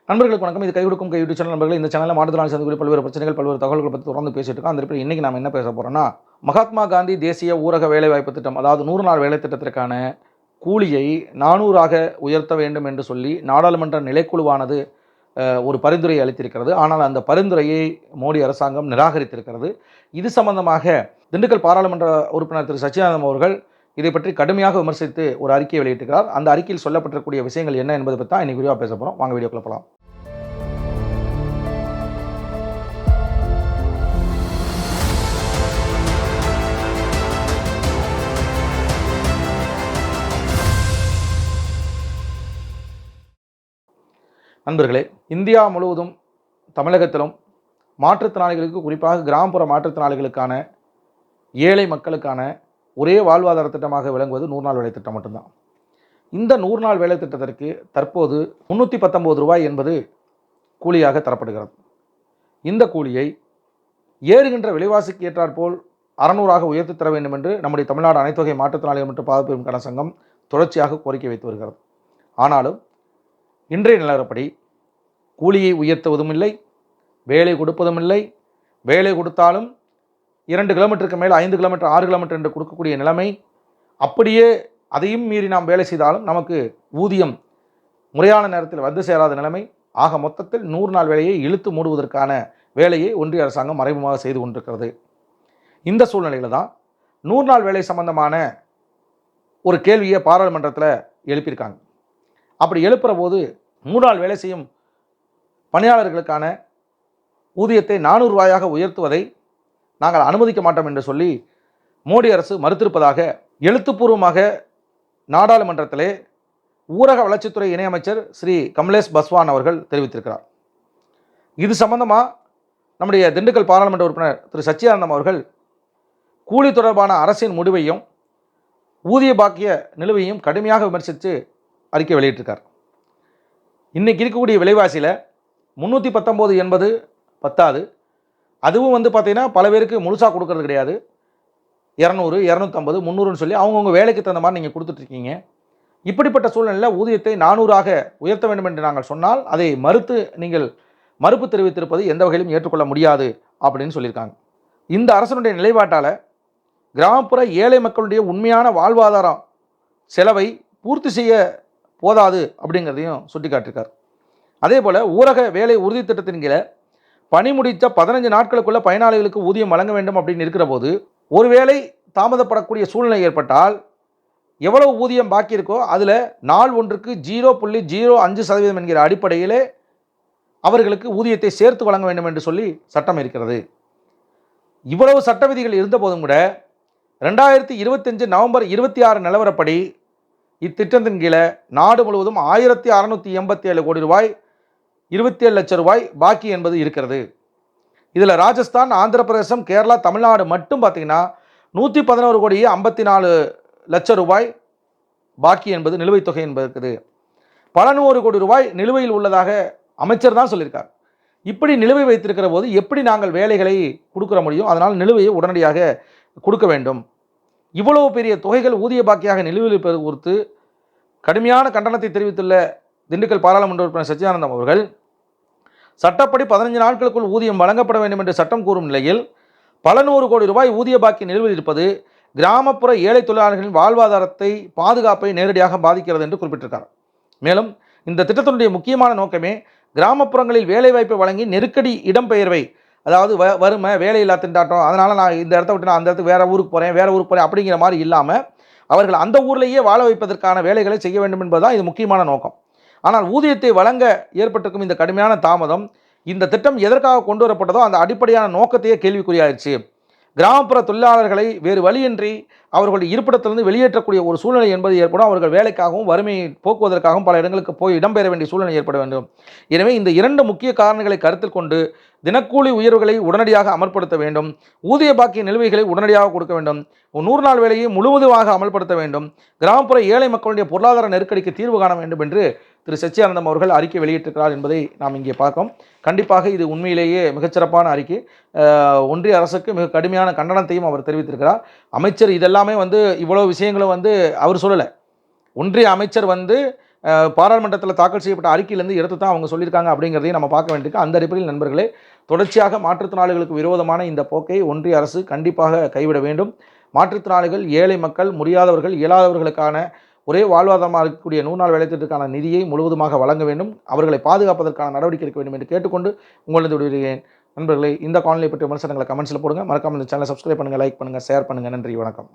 நண்பர்களுக்கு வணக்கம். இது கை கொடுக்கும் கை யூடியூப் சேனல். நண்பர்களே, இந்த சேனலில் மாற்றுத்திறனாளி சந்திக்கக்கூடிய பல்வேறு பிரச்சனைகள், பல்வேறு தகவல்களை பற்றி தொடர்ந்து பேசிட்டு இருக்கோம். அந்த இடத்துல இன்னைக்கு நம்ம என்ன பேச போறோம்னா, மகாத்மா காந்தி தேசிய ஊரக வேலைவாய்ப்பு திட்டம், அதாவது 100 நாள் வேலை திட்டத்திற்கான கூலியை 400ஆக உயர்த்த வேண்டும் என்று சொல்லி நாடாளுமன்ற நிலைக்குழுவானது ஒரு பரிந்துரை அளித்திருக்கிறது. ஆனால் அந்த பரிந்துரையை மோடி அரசாங்கம் நிராகரித்திருக்கிறது. இது சம்பந்தமாக திண்டுக்கல் பாராளுமன்ற உறுப்பினர் திரு சச்சிதானந்தம் அவர்கள் இதை பற்றி கடுமையாக விமர்சித்து ஒரு அறிக்கையை வெளியிட்டிருக்கிறார். அந்த அறிக்கையில் சொல்லப்பட்டிருக்கக்கூடிய விஷயங்கள் என்ன என்பதை பற்றி தான் இன்னைக்கு விரிவாக பேச போகிறோம். வாங்க வீடியோக்குள்ள போகலாம். நண்பர்களே, இந்தியா முழுவதும் தமிழகத்திலும் மாற்றுத்திறனாளிகளுக்கு, குறிப்பாக கிராமப்புற மாற்றுத்திறனாளிகளுக்கான, ஏழை மக்களுக்கான ஒரே வாழ்வாதார திட்டமாக விளங்குவது 100 நாள் வேலை திட்டம் மட்டும்தான். இந்த 100 நாள் வேலை திட்டத்திற்கு தற்போது 319 ரூபாய் என்பது கூலியாக தரப்படுகிறது. இந்த கூலியை ஏறுகின்ற விலைவாசிக்கு ஏற்றாற்போல் 600ஆக உயர்த்தி தர வேண்டும் என்று நம்முடைய தமிழ்நாடு அனைத்து வகை மாற்றுத்திறனாளிகள் மற்றும் பாதுகாப்பு கடன் சங்கம் தொடர்ச்சியாக கோரிக்கை வைத்து வருகிறது. ஆனாலும் இன்றைய நிலவரப்படி கூலியை உயர்த்துவதும் இல்லை, வேலை கொடுப்பதும் இல்லை. வேலை கொடுத்தாலும் 2 கிலோமீட்டருக்கு மேல் 5 கிலோமீட்டர் 6 கிலோமீட்டர் என்று கொடுக்கக்கூடிய நிலைமை. அப்படியே அதையும் மீறி நாம் வேலை செய்தாலும் நமக்கு ஊதியம் முறையான நேரத்தில் வந்து சேராத நிலைமை. ஆக மொத்தத்தில் 100 நாள் வேலையை இழுத்து மூடுவதற்கான வேலையை ஒன்றிய அரசாங்கம் மறைமுகமாக செய்து கொண்டிருக்கிறது. இந்த சூழ்நிலையில் தான் 100 நாள் வேலை சம்பந்தமான ஒரு கேள்வியை பாராளுமன்றத்தில் எழுப்பியிருக்காங்க. அப்படி எழுப்புற போது 100 நாள் வேலை செய்யும் பணியாளர்களுக்கான ஊதியத்தை 400 ரூபாயாக உயர்த்துவதை நாங்கள் அனுமதிக்க மாட்டோம் என்று சொல்லி மோடி அரசு மறுத்திருப்பதாக எழுத்துப்பூர்வமாக நாடாளுமன்றத்திலே ஊரக வளர்ச்சித்துறை இணையமைச்சர் ஸ்ரீ கமலேஷ் பஸ்வான் அவர்கள் தெரிவித்திருக்கிறார். இது சம்பந்தமாக நம்முடைய திண்டுக்கல் பாராளுமன்ற உறுப்பினர் திரு சச்சிதானந்தம் அவர்கள் கூலி தொடர்பான அரசின் முடிவையும் ஊதிய பாக்கிய நிலுவையும் கடுமையாக விமர்சித்து அறிக்கை வெளியிட்டிருக்கார். இன்றைக்கி இருக்கக்கூடிய விலைவாசியில் 319 என்பது பத்தாது. அதுவும் பார்த்திங்கன்னா பல பேருக்கு முழுசாக கொடுக்கறது கிடையாது. 200, 250, 300ன்னு சொல்லி அவங்கவுங்க வேலைக்கு தகுந்த மாதிரி நீங்கள் கொடுத்துட்ருக்கீங்க. இப்படிப்பட்ட சூழ்நிலையில் ஊதியத்தை 400ஆக உயர்த்த வேண்டும் என்று நாங்கள் சொன்னால் அதை நீங்கள் மறுப்பு தெரிவித்திருப்பது எந்த வகையிலும் ஏற்றுக்கொள்ள முடியாது அப்படின்னு சொல்லியிருக்காங்க. இந்த அரசனுடைய நிலைப்பாட்டால் கிராமப்புற ஏழை மக்களுடைய உண்மையான வாழ்வாதாரம் செலவை பூர்த்தி செய்ய போதாது அப்படிங்கிறதையும் சுட்டி காட்டியிருக்கார். அதே போல் ஊரக வேலை உறுதி திட்டத்தின் கீழே பணி முடித்த 15 நாட்களுக்குள்ள பயனாளிகளுக்கு ஊதியம் வழங்க வேண்டும் அப்படின்னு இருக்கிற போது, ஒருவேளை தாமதப்படக்கூடிய சூழ்நிலை ஏற்பட்டால் எவ்வளவு ஊதியம் பாக்கி இருக்கோ அதில் நாள் ஒன்றுக்கு 0.05% என்கிற அடிப்படையிலே அவர்களுக்கு ஊதியத்தை சேர்த்து வழங்க வேண்டும் என்று சொல்லி சட்டம் இருக்கிறது. இவ்வளவு சட்ட விதிகள் இருந்த போதும் கூட 2025 நவம்பர் 26 நிலவரப்படி இத்திட்டத்தின் கீழே நாடு முழுவதும் 1687 கோடி ரூபாய், 27 லட்சம் ரூபாய் பாக்கி என்பது இருக்கிறது. இதில் ராஜஸ்தான், ஆந்திர பிரதேசம், கேரளா, தமிழ்நாடு மட்டும் பார்த்திங்கன்னா 111 கோடி 54 லட்சம் ரூபாய் பாக்கி என்பது நிலுவைத் தொகை என்பது இருக்குது. பல 100 கோடி ரூபாய் நிலுவையில் உள்ளதாக அமைச்சர் தான் சொல்லியிருக்கார். இப்படி நிலுவை வைத்திருக்கிற போது எப்படி நாங்கள் வேலைகளை கொடுக்க முடியும்? அதனால் நிலுவையை உடனடியாக கொடுக்க வேண்டும். இவ்வளவு பெரிய தொகைகள் ஊதிய பாக்கியாக நிலுவையில் இருப்பது குறித்து கடுமையான கண்டனத்தை தெரிவித்துள்ள திண்டுக்கல் பாராளுமன்ற உறுப்பினர் சச்சிதானந்தம் அவர்கள், சட்டப்படி 15 நாட்களுக்குள் ஊதியம் வழங்கப்பட வேண்டும் என்று சட்டம் கூறும் நிலையில் பல 100 கோடி ரூபாய் ஊதிய பாக்கி நிலுவையில் இருப்பது கிராமப்புற ஏழை தொழிலாளர்களின் வாழ்வாதாரத்தை, பாதுகாப்பை நேரடியாக பாதிக்கிறது என்று குறிப்பிட்டிருக்கார். மேலும் இந்த திட்டத்தினுடைய முக்கியமான நோக்கமே கிராமப்புறங்களில் வேலைவாய்ப்பை வழங்கி நெருக்கடி இடம்பெயர்வை, அதாவது வறுமை, வேலையில்லா திண்டாட்டம், அதனால் நான் இந்த இடத்த விட்டு நான் அந்த இடத்துக்கு வேறு ஊருக்கு போகிறேன் அப்படிங்கிற மாதிரி இல்லாமல் அவர்கள் அந்த ஊர்லேயே வாழ வைப்பதற்கான வேலைகளை செய்ய வேண்டும் என்பதுதான் இது முக்கியமான நோக்கம். ஆனால் ஊதியத்தை வழங்க ஏற்பட்டிருக்கும் இந்த கடுமையான தாமதம், இந்த திட்டம் எதற்காக கொண்டு வரப்பட்டதோ அந்த அடிப்படையான நோக்கத்தையே கேள்விக்குறியாயிடுச்சு. கிராமப்புற தொழிலாளர்களை வேறு வழியின்றி அவர்களுடைய இருப்பிடத்திலிருந்து வெளியேற்றக்கூடிய ஒரு சூழ்நிலை என்பது ஏற்படும். அவர்கள் வேலைக்காகவும் வறுமையை போக்குவதற்காகவும் பல இடங்களுக்கு போய் இடம்பெற வேண்டிய சூழ்நிலை ஏற்பட வேண்டும். எனவே இந்த 2 முக்கிய காரணங்களை கருத்தில் கொண்டு தினக்கூலி உயர்வுகளை உடனடியாக அமல்படுத்த வேண்டும். ஊதிய பாக்கிய நிலுவைகளை உடனடியாக கொடுக்க வேண்டும். 100 நாள் வேலையை முழுவதுமாக அமல்படுத்த வேண்டும். கிராமப்புற ஏழை மக்களுடைய பொருளாதார நெருக்கடிக்கு தீர்வு காண வேண்டும் என்று திரு சச்சிதானந்தம் அவர்கள் அறிக்கை வெளியிட்டிருக்கிறார் என்பதை நாம் இங்கே பார்க்கிறோம். கண்டிப்பாக இது உண்மையிலேயே மிகச்சிறப்பான அறிக்கை. ஒன்றிய அரசுக்கு மிக கடுமையான கண்டனத்தையும் அவர் தெரிவித்திருக்கிறார். அமைச்சர் இதெல்லாமே இவ்வளோ விஷயங்களும் அவர் சொல்லலை. ஒன்றிய அமைச்சர் பாராளுமன்றத்தில் தாக்கல் செய்யப்பட்ட அறிக்கையிலேருந்து எடுத்து தான் அவங்க சொல்லியிருக்காங்க அப்படிங்கிறதையும் நம்ம பார்க்க வேண்டியிருக்கு. அந்த அடிப்படையில் நண்பர்களே, தொடர்ச்சியாக மாற்றுத்திறனாளிகளுக்கு விரோதமான இந்த போக்கை ஒன்றிய அரசு கண்டிப்பாக கைவிட வேண்டும். மாற்றுத்திறனாளிகள், ஏழை மக்கள், முடியாதவர்கள், இயலாதவர்களுக்கான ஒரே வாழ்வாதாரமாக இருக்கக்கூடிய 100 நாள் வேலைத்திட்டத்திற்கான நிதியை முழுவதுமாக வழங்க வேண்டும். அவர்களை பாதுகாப்பதற்கான நடவடிக்கை எடுக்க வேண்டும் என்று கேட்டுக்கொண்டு உங்களது விடுகிறேன். நண்பர்களே, இந்த காணொலியை பற்றிய விமர்சனங்களை கமெண்ட்ஸில் போடுங்க. மறக்காம இந்த சேனலை சப்ஸ்கிரைப் பண்ணுங்கள், லைக் பண்ணுங்கள், ஷேர் பண்ணுங்கள். நன்றி, வணக்கம்.